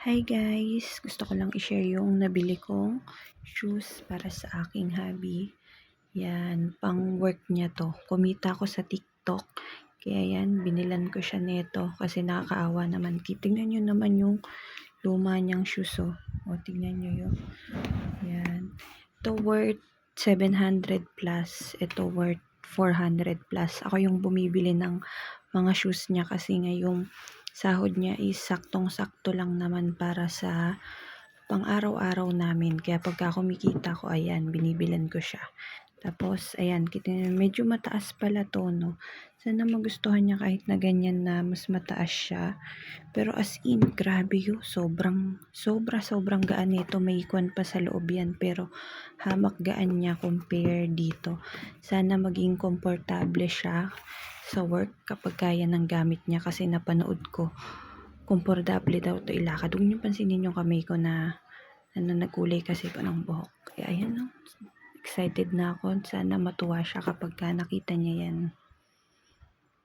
Hi guys! Gusto ko lang i-share yung nabili kong shoes para sa aking hubby. Yan, pang work niya to. Kumita ako sa TikTok. Kaya yan, binilan ko siya neto kasi nakakaawa naman. Tingnan nyo naman yung luma niyang shoes oh. O, tingnan nyo yun. Yan. Ito worth 700 plus. Ito worth 400 plus. Ako yung bumibili ng mga shoes niya kasi nga yung sahod niya is saktong-sakto lang naman para sa pang araw-araw namin. Kaya pagka kumikita ko, ayan, binibilan ko siya. Tapos, ayan, kita nyo, medyo mataas pala to, no? Sana magustuhan niya kahit na ganyan na mas mataas siya. Pero as in, grabe yun. Sobrang gaan nito. May ikwan pa sa loob yan. Pero hamak gaan niya compare dito. Sana maging komportable siya sa work kapag kaya ng gamit niya. Kasi napanood ko, komportable daw to ilakad. Huwag niyo pansinin yung kamay ko na nagkulay kasi ko ng buhok. Kaya ayan no. Excited na ako. Sana matuwa siya kapag nakita niya yan.